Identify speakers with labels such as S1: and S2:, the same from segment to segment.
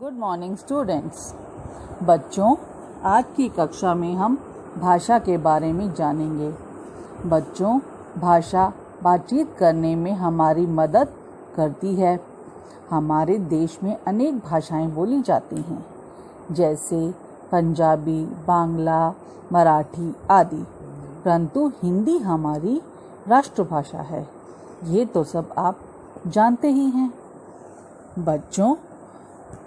S1: Good morning students. बच्चों, आज की कक्षा में हम भाषा के बारे में जानेंगे। बच्चों, भाषा बातचीत करने में हमारी मदद करती है। हमारे देश में अनेक भाषाएं बोली जाती हैं, जैसे पंजाबी, बांग्ला, मराठी आदि। परंतु हिंदी हमारी राष्ट्रभाषा है। ये तो सब आप जानते ही हैं। बच्चों,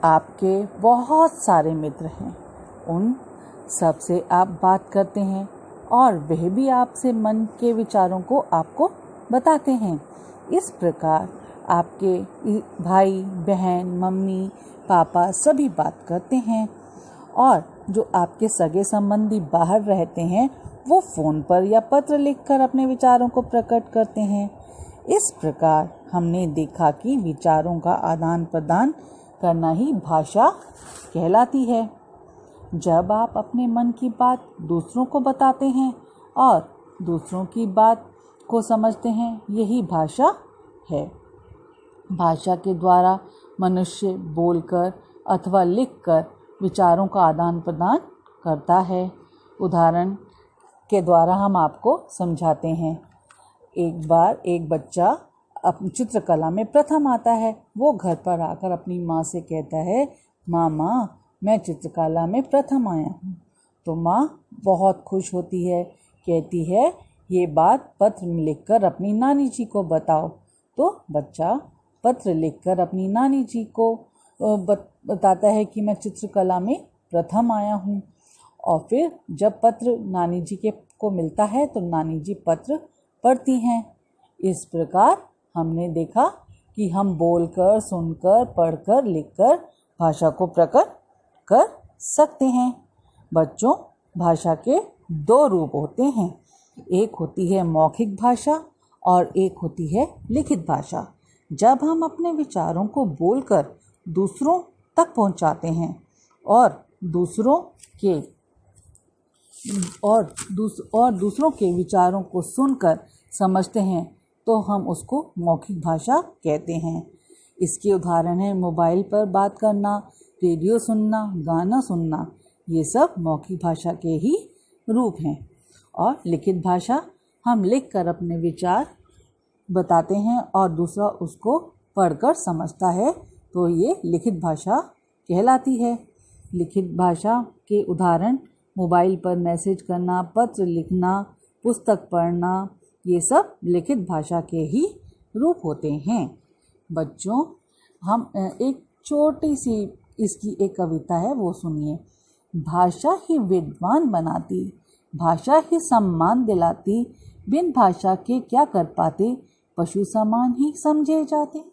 S1: आपके बहुत सारे मित्र हैं। उन सब से आप बात करते हैं और वह भी आपसे मन के विचारों को आपको बताते हैं। इस प्रकार आपके भाई बहन, मम्मी पापा सभी बात करते हैं और जो आपके सगे संबंधी बाहर रहते हैं वो फ़ोन पर या पत्र लिखकर अपने विचारों को प्रकट करते हैं। इस प्रकार हमने देखा कि विचारों का आदान प्रदान करना ही भाषा कहलाती है। जब आप अपने मन की बात दूसरों को बताते हैं और दूसरों की बात को समझते हैं, यही भाषा है। भाषा के द्वारा मनुष्य बोलकर अथवा लिखकर विचारों का आदान प्रदान करता है। उदाहरण के द्वारा हम आपको समझाते हैं। एक बार एक बच्चा अपनी चित्रकला में प्रथम आता है। वो घर पर आकर अपनी माँ से कहता है, माँ मैं चित्रकला में प्रथम आया हूँ। तो माँ बहुत खुश होती है, कहती है ये बात पत्र में लिखकर अपनी नानी जी को बताओ। तो बच्चा पत्र लिखकर अपनी नानी जी को बताता है कि मैं चित्रकला में प्रथम आया हूँ। और फिर जब पत्र नानी जी को मिलता है तो नानी जी पत्र पढ़ती हैं। इस प्रकार हमने देखा कि हम बोलकर, सुनकर, पढ़कर, लिखकर भाषा को प्रकट कर सकते हैं। बच्चों, भाषा के दो रूप होते हैं। एक होती है मौखिक भाषा और एक होती है लिखित भाषा। जब हम अपने विचारों को बोलकर दूसरों तक पहुंचाते हैं और दूसरों के विचारों को सुनकर समझते हैं तो हम उसको मौखिक भाषा कहते हैं। इसके उदाहरण हैं मोबाइल पर बात करना, रेडियो सुनना, गाना सुनना। ये सब मौखिक भाषा के ही रूप हैं। और लिखित भाषा, हम लिखकर अपने विचार बताते हैं और दूसरा उसको पढ़कर समझता है, तो ये लिखित भाषा कहलाती है। लिखित भाषा के उदाहरण मोबाइल पर मैसेज करना, पत्र लिखना, पुस्तक पढ़ना, ये सब लिखित भाषा के ही रूप होते हैं। बच्चों, हम एक छोटी सी इसकी एक कविता है, वो सुनिए। भाषा ही विद्वान बनाती, भाषा ही सम्मान दिलाती, बिन भाषा के क्या कर पाते, पशु समान ही समझे जाते।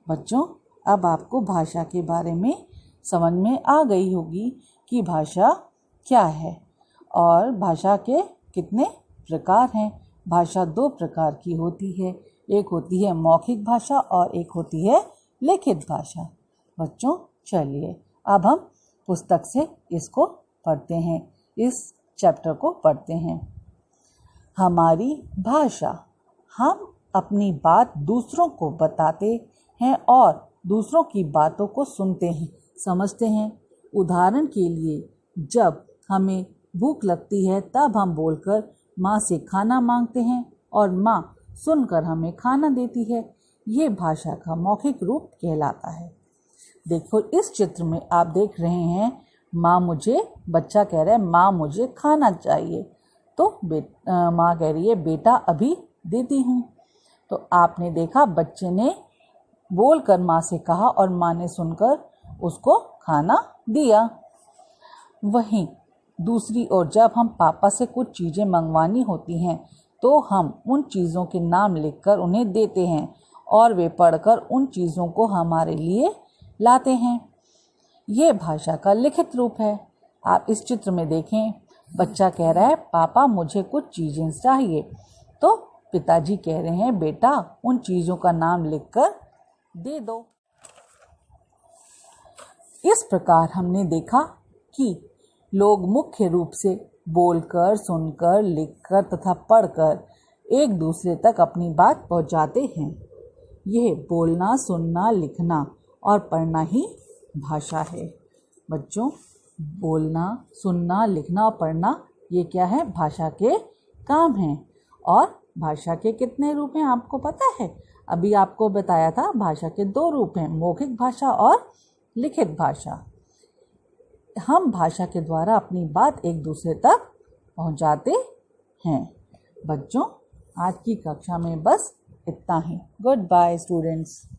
S1: बच्चों, अब आपको भाषा के बारे में समझ में आ गई होगी कि भाषा क्या है और भाषा के कितने प्रकार हैं। भाषा दो प्रकार की होती है, एक होती है मौखिक भाषा और एक होती है लिखित भाषा। बच्चों, चलिए अब हम पुस्तक से इसको पढ़ते हैं, इस चैप्टर को पढ़ते हैं। हमारी भाषा, हम अपनी बात दूसरों को बताते हैं और दूसरों की बातों को सुनते हैं, समझते हैं। उदाहरण के लिए, जब हमें भूख लगती है तब हम बोलकर माँ से खाना मांगते हैं और माँ सुनकर हमें खाना देती है। ये भाषा का मौखिक रूप कहलाता है। देखो, इस चित्र में आप देख रहे हैं बच्चा कह रहा है माँ मुझे खाना चाहिए। तो माँ कह रही है बेटा अभी देती हूँ। तो आपने देखा बच्चे ने बोलकर माँ से कहा और माँ ने सुनकर उसको खाना दिया। वहीं दूसरी ओर, जब हम पापा से कुछ चीज़ें मंगवानी होती हैं तो हम उन चीज़ों के नाम लिखकर उन्हें देते हैं और वे पढ़कर उन चीज़ों को हमारे लिए लाते हैं। ये भाषा का लिखित रूप है। आप इस चित्र में देखें, बच्चा कह रहा है पापा मुझे कुछ चीज़ें चाहिए। तो पिताजी कह रहे हैं बेटा उन चीज़ों का नाम लिखकर दे दो। इस प्रकार हमने देखा कि लोग मुख्य रूप से बोलकर, सुनकर, लिखकर तथा पढ़कर एक दूसरे तक अपनी बात पहुंचाते हैं। यह बोलना, सुनना, लिखना और पढ़ना ही भाषा है। बच्चों, बोलना, सुनना, लिखना और पढ़ना ये क्या है? भाषा के काम हैं। और भाषा के कितने रूप हैं आपको पता है? अभी आपको बताया था भाषा के 2 रूप हैं, मौखिक भाषा और लिखित भाषा। हम भाषा के द्वारा अपनी बात एक दूसरे तक पहुंचाते हैं। बच्चों, आज की कक्षा में बस इतना ही। Good bye students.